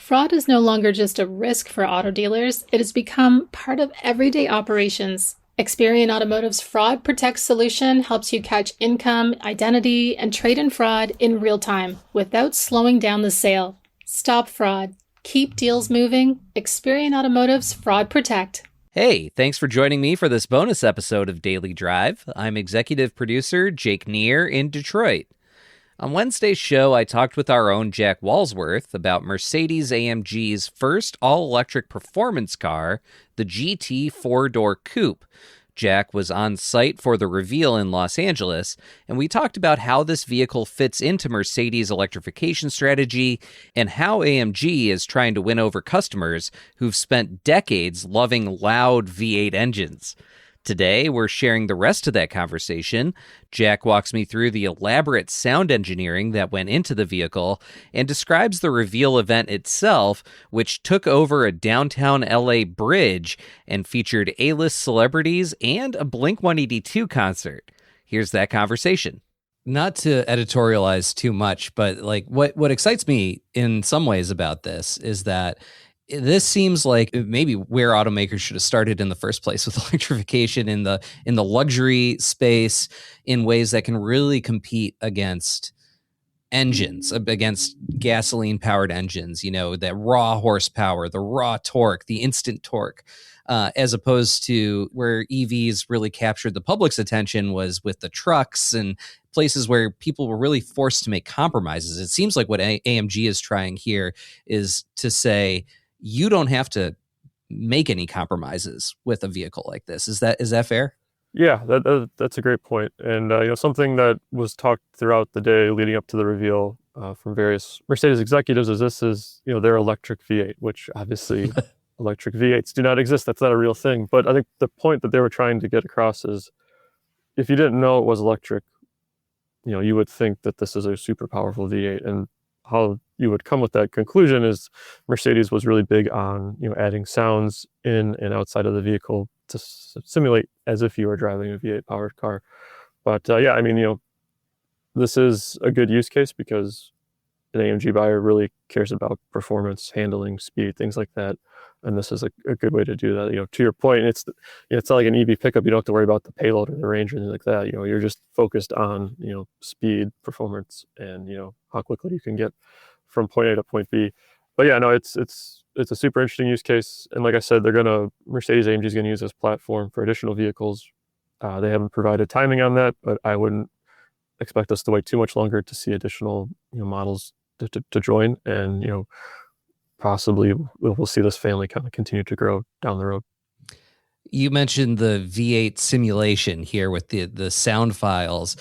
Fraud is no longer just a risk for auto dealers, it has become part of everyday operations. Experian Automotive's Fraud Protect solution helps you catch income, identity, and trade-in fraud in real time without slowing down the sale. Stop fraud. Keep deals moving. Experian Automotive's Fraud Protect. Hey, thanks for joining me for this bonus episode of Daily Drive. I'm executive producer Jake Neer in Detroit. On Wednesday's show, I talked with our own Jack Walsworth about Mercedes-AMG's first all-electric performance car, the GT four-door coupe. Jack was on site for the reveal in Los Angeles, and we talked about how this vehicle fits into Mercedes' electrification strategy and how AMG is trying to win over customers who've spent decades loving loud V8 engines. Today, we're sharing the rest of that conversation. Jack walks me through the elaborate sound engineering that went into the vehicle and describes the reveal event itself, which took over a downtown LA bridge and featured A-list celebrities and a Blink-182 concert. Here's that conversation. Not to editorialize too much, but what excites me in some ways about this is that this seems like maybe where automakers should have started in the first place with electrification in the luxury space in ways that can really compete against engines, against gasoline powered engines, that raw horsepower, the raw torque, the instant torque, as opposed to where EVs really captured the public's attention was with the trucks and places where people were really forced to make compromises. It seems like what AMG is trying here is to say, you don't have to make any compromises with a vehicle like this. Is that fair? Yeah, that's a great point. And something that was talked throughout the day leading up to the reveal from various Mercedes executives is this is their electric V8, which obviously electric V8s do not exist. That's not a real thing. But I think the point that they were trying to get across is if you didn't know it was electric, you would think that this is a super powerful V8. And how you would come with that conclusion is Mercedes was really big on adding sounds in and outside of the vehicle to simulate as if you were driving a V8 powered car. But this is a good use case because an AMG buyer really cares about performance, handling, speed, things like that. And this is a good way to do that. To your point, it's not like an EV pickup. You don't have to worry about the payload or the range or anything like that. You're just focused on speed, performance, and how quickly you can get from point A to point B. But yeah, no, it's a super interesting use case. And like I said, Mercedes-AMG is going to use this platform for additional vehicles. They haven't provided timing on that, but I wouldn't expect us to wait too much longer to see additional models to join. And possibly we'll see this family kind of continue to grow down the road. You mentioned the V8 simulation here with the sound files.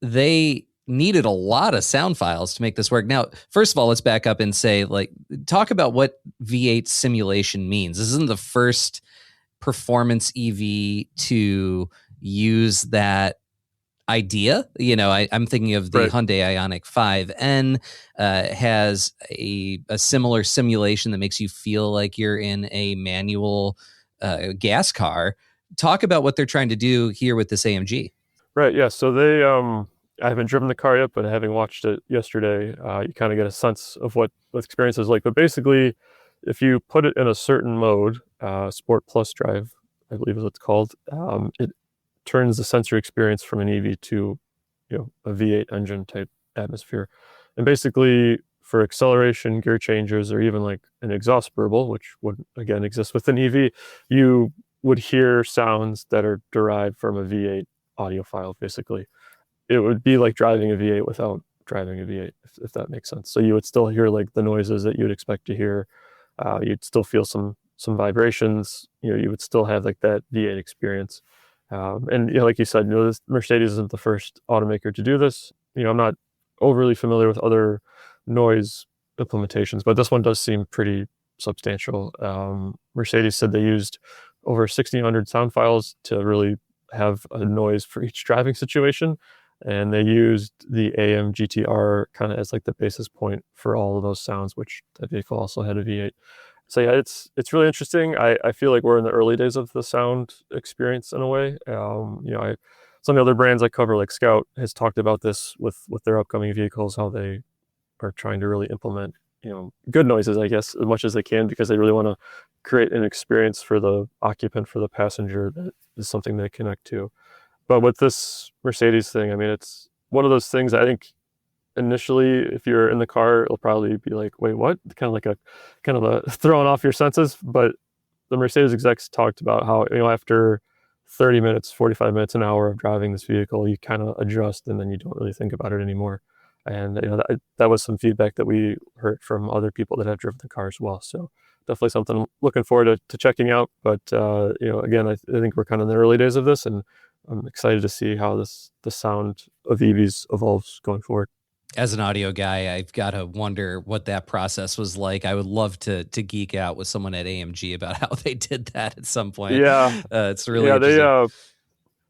They needed a lot of sound files to make this work. Now, first of all, let's back up and say, talk about what V8 simulation means. This isn't the first performance EV to use that idea. I'm thinking of the Right. Hyundai Ioniq 5N has a similar simulation that makes you feel like you're in a manual gas car. Talk about what they're trying to do here with this AMG. Right. Yeah. So they, I haven't driven the car yet, but having watched it yesterday, you kind of get a sense of what the experience is like. But basically, if you put it in a certain mode, Sport Plus Drive, I believe is what it's called, it turns the sensory experience from an EV to, a V8 engine type atmosphere. And basically for acceleration, gear changers, or even like an exhaust burble, which would again exist with an EV, you would hear sounds that are derived from a V8 audio file. Basically, it would be like driving a V8 without driving a V8, if that makes sense. So you would still hear like the noises that you'd expect to hear. You'd still feel some vibrations. You would still have like that V8 experience. And like you said, this Mercedes isn't the first automaker to do this. I'm not overly familiar with other noise implementations, but this one does seem pretty substantial. Mercedes said they used over 1,600 sound files to really have a noise for each driving situation, and they used the AM GTR kind of as like the basis point for all of those sounds, which that vehicle also had a V8. So yeah, it's really interesting. I feel like we're in the early days of the sound experience in a way. Some of the other brands I cover, like Scout, has talked about this with their upcoming vehicles, how they are trying to really implement good noises, I guess, as much as they can, because they really want to create an experience for the occupant, for the passenger, that is something they connect to. But with this Mercedes thing, I mean, it's one of those things I think initially, if you're in the car, it'll probably be like, wait, what? Kind of a throwing off your senses. But the Mercedes execs talked about how, after 30 minutes, 45 minutes, an hour of driving this vehicle, you kind of adjust and then you don't really think about it anymore. And that was some feedback that we heard from other people that have driven the car as well. So definitely something I'm looking forward to checking out. But again, I think we're kind of in the early days of this, and I'm excited to see how the sound of EVs evolves going forward. As an audio guy, I've got to wonder what that process was like. I would love to geek out with someone at AMG about how they did that at some point. Yeah, it's really interesting.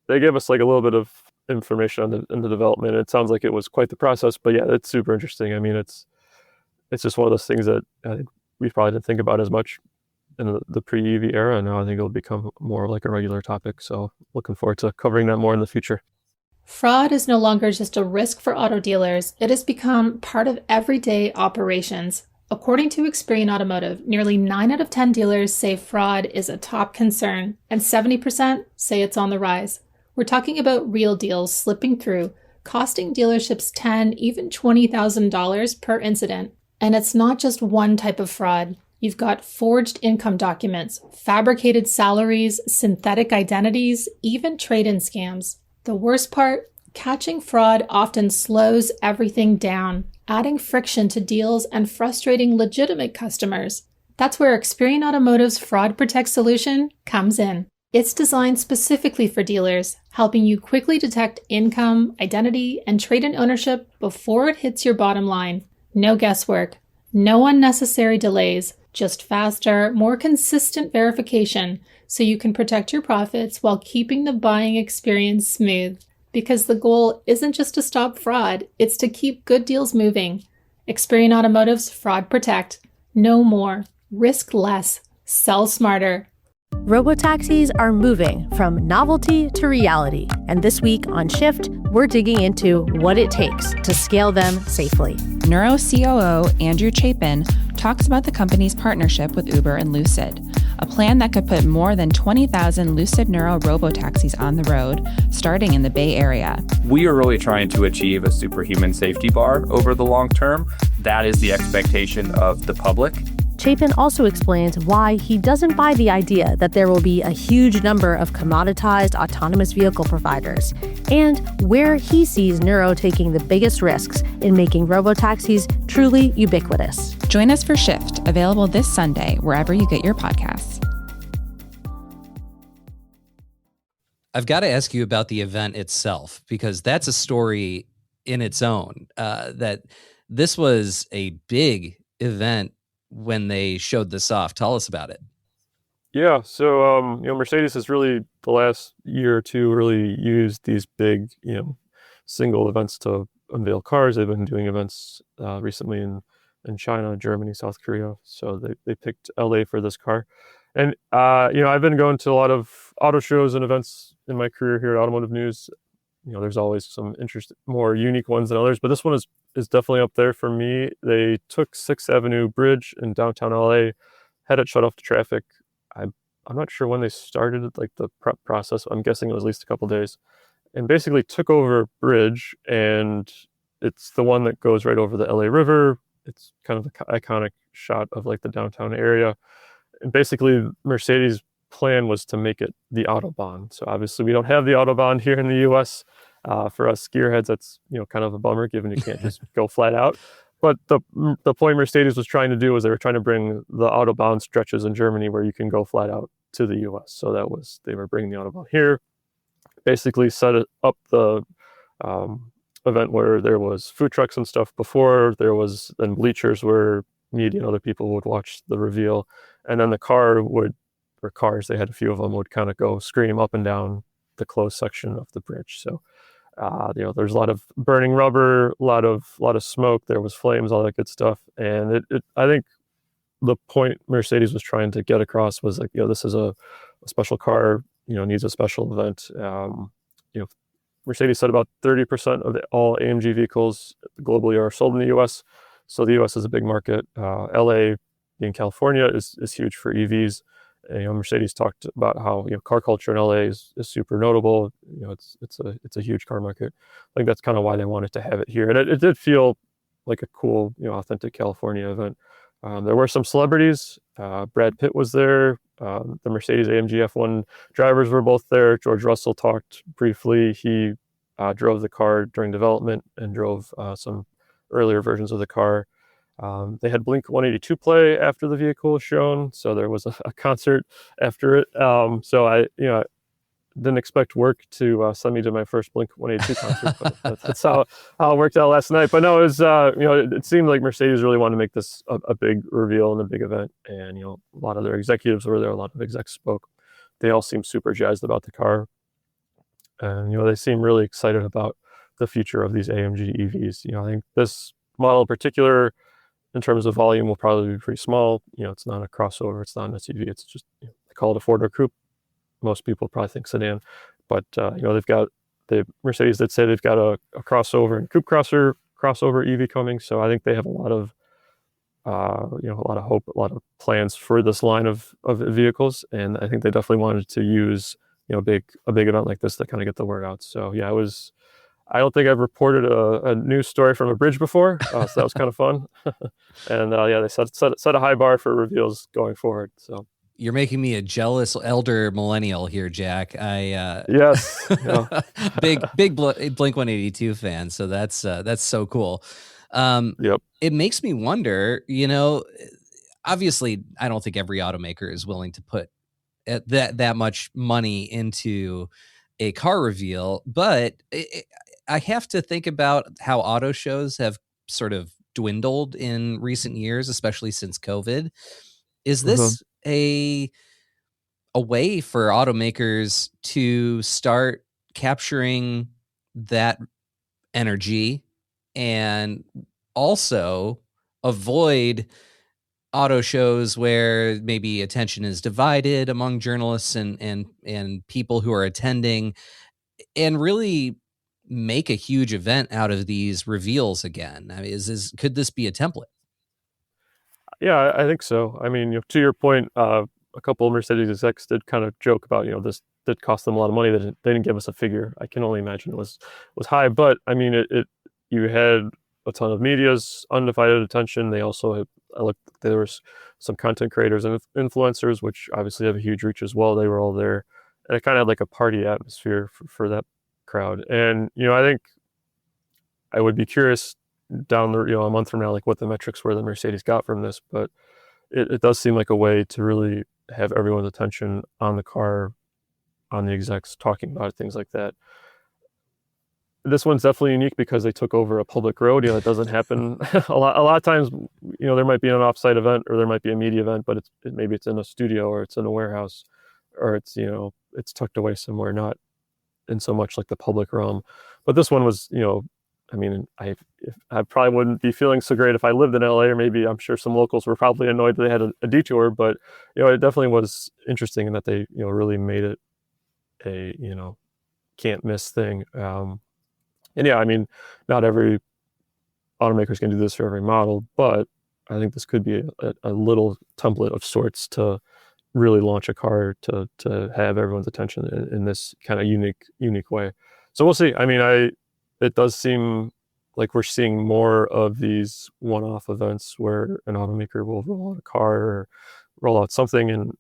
They gave us like a little bit of information on the development. It sounds like it was quite the process, but yeah, it's super interesting. I mean, it's just one of those things that I think we probably didn't think about as much in the pre-EV era. And now I think it'll become more like a regular topic. So looking forward to covering that more in the future. Fraud is no longer just a risk for auto dealers. It has become part of everyday operations. According to Experian Automotive, nearly 9 out of 10 dealers say fraud is a top concern, and 70% say it's on the rise. We're talking about real deals slipping through, costing dealerships $10,000, even $20,000 per incident. And it's not just one type of fraud. You've got forged income documents, fabricated salaries, synthetic identities, even trade-in scams. The worst part, catching fraud often slows everything down, adding friction to deals and frustrating legitimate customers. That's where Experian Automotive's Fraud Protect solution comes in. It's designed specifically for dealers, helping you quickly detect income, identity, and trade-in ownership before it hits your bottom line. No guesswork, no unnecessary delays, just faster, more consistent verification, so you can protect your profits while keeping the buying experience smooth. Because the goal isn't just to stop fraud, it's to keep good deals moving. Experian Automotive's Fraud Protect. Know more, risk less, sell smarter. Robotaxis are moving from novelty to reality. And this week on Shift, we're digging into what it takes to scale them safely. Neuro COO Andrew Chapin talks about the company's partnership with Uber and Lucid, a plan that could put more than 20,000 Lucid Neuro robotaxis on the road, starting in the Bay Area. We are really trying to achieve a superhuman safety bar over the long term. That is the expectation of the public. Chapin also explains why he doesn't buy the idea that there will be a huge number of commoditized autonomous vehicle providers, and where he sees Neuro taking the biggest risks in making robotaxis truly ubiquitous. Join us for Shift, available this Sunday wherever you get your podcasts. I've got to ask you about the event itself, because that's a story in its own. That this was a big event when they showed this off. Tell us about it. Yeah, so Mercedes has really, the last year or two, really used these big single events to unveil cars. They've been doing events recently in China, Germany, South Korea. So they picked LA for this car. And I've been going to a lot of auto shows and events in my career here at Automotive News. There's always some more unique ones than others, but this one is definitely up there for me. They took 6th Avenue Bridge in downtown LA, had it shut off to traffic. I'm not sure when they started like the prep process. I'm guessing it was at least a couple days, and basically took over bridge, and it's the one that goes right over the LA River. It's kind of an iconic shot of like the downtown area. And basically Mercedes' plan was to make it the Autobahn. So obviously we don't have the Autobahn here in the US. For us gearheads, that's kind of a bummer, given you can't just go flat out. But the point Mercedes was trying to do was they were trying to bring the Autobahn stretches in Germany where you can go flat out to the US. So they were bringing the Autobahn here, basically set up the event where there was food trucks and stuff before. There was then bleachers where media and other people would watch the reveal, and then the cars, they had a few of them, would kind of go scream up and down the closed section of the bridge. So there's a lot of burning rubber, a lot of smoke, there was flames, all that good stuff. And I think the point Mercedes was trying to get across was like, this is a special car, needs a special event. Mercedes said about 30% of all AMG vehicles globally are sold in the US. So the U.S. is a big market. LA, being California, is huge for EVs. And, Mercedes talked about how car culture in LA is super notable. It's a huge car market. I think that's kind of why they wanted to have it here, and it did feel like a cool, authentic California event. There were some celebrities. Brad Pitt was there. The Mercedes-AMG F1 drivers were both there. George Russell talked briefly. He drove the car during development and drove some earlier versions of the car. They had Blink 182 play after the vehicle was shown, so there was a concert after it. So I didn't expect work to send me to my first Blink 182 concert, but that's how it worked out last night. But no, it was it seemed like Mercedes really wanted to make this a big reveal and a big event, and a lot of their executives were there. A lot of execs spoke. They all seemed super jazzed about the car, and they seem really excited about the future of these AMG EVs. I think this model in particular, in terms of volume, will probably be pretty small. It's not a crossover, it's not an SUV. It's just they call it a four-door coupe. Most people probably think sedan, but Mercedes did say they've got a crossover and coupe crossover EV coming. So I think they have a lot of hope, a lot of plans for this line of vehicles, and I think they definitely wanted to use a big event like this to kind of get the word out. So yeah, I don't think I've reported a news story from a bridge before, so that was kind of fun. And they set a high bar for reveals going forward. So. You're making me a jealous elder millennial here, Jack. Yes, big Blink 182 fan. So that's so cool. Yep. It makes me wonder. Obviously, I don't think every automaker is willing to put that much money into a car reveal, but I have to think about how auto shows have sort of dwindled in recent years, especially since COVID. Is this a way for automakers to start capturing that energy and also avoid auto shows where maybe attention is divided among journalists and people who are attending, and really make a huge event out of these reveals again? I mean, could this be a template? Yeah, I think so. I mean, to your point, a couple of Mercedes execs did kind of joke about, this did cost them a lot of money. They didn't give us a figure. I can only imagine it was high, but I mean, you had a ton of media's undivided attention. They also there was some content creators and influencers, which obviously have a huge reach as well. They were all there, and it kind of had like a party atmosphere for that crowd. And I think I would be curious down the a month from now, like what the metrics were that Mercedes got from this, but it does seem like a way to really have everyone's attention on the car, on the execs talking about it, things like that. This one's definitely unique because they took over a public road. It doesn't happen a lot of times. There might be an offsite event or there might be a media event, but maybe it's in a studio or it's in a warehouse, or it's it's tucked away somewhere, not in so much like the public realm. But this one was I mean, I probably wouldn't be feeling so great if I lived in LA, or maybe I'm sure some locals were probably annoyed that they had a detour, but it definitely was interesting in that they really made it a can't miss thing. And yeah, I mean, not every automaker is going to do this for every model, but I think this could be a little template of sorts to really launch a car to have everyone's attention in this kind of unique way. So we'll see. I mean, it does seem like we're seeing more of these one-off events where an automaker will roll out a car or roll out something, and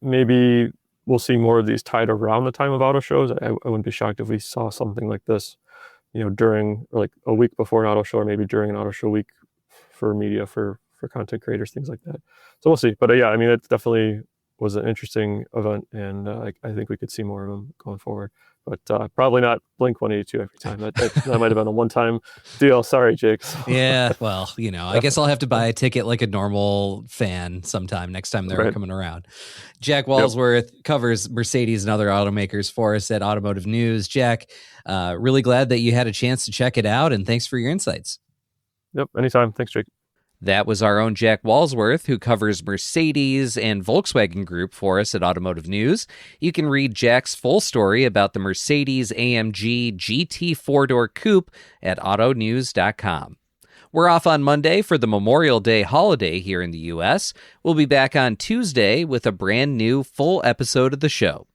maybe we'll see more of these tied around the time of auto shows. I wouldn't be shocked if we saw something like this, during, or like a week before an auto show, or maybe during an auto show week for media, for content creators, things like that. So we'll see. But yeah, I mean, it definitely was an interesting event, and I think we could see more of them going forward. But probably not Blink 182 every time. That might have been a one-time deal. Sorry, Jake. Yeah, well, I guess I'll have to buy a ticket like a normal fan sometime next time they're coming around. Jack Walsworth covers Mercedes and other automakers for us at Automotive News. Jack, really glad that you had a chance to check it out, and thanks for your insights. Yep, anytime. Thanks, Jake. That was our own Jack Walsworth, who covers Mercedes and Volkswagen Group for us at Automotive News. You can read Jack's full story about the Mercedes-AMG GT 4-door coupe at autonews.com. We're off on Monday for the Memorial Day holiday here in the U.S. We'll be back on Tuesday with a brand new full episode of the show.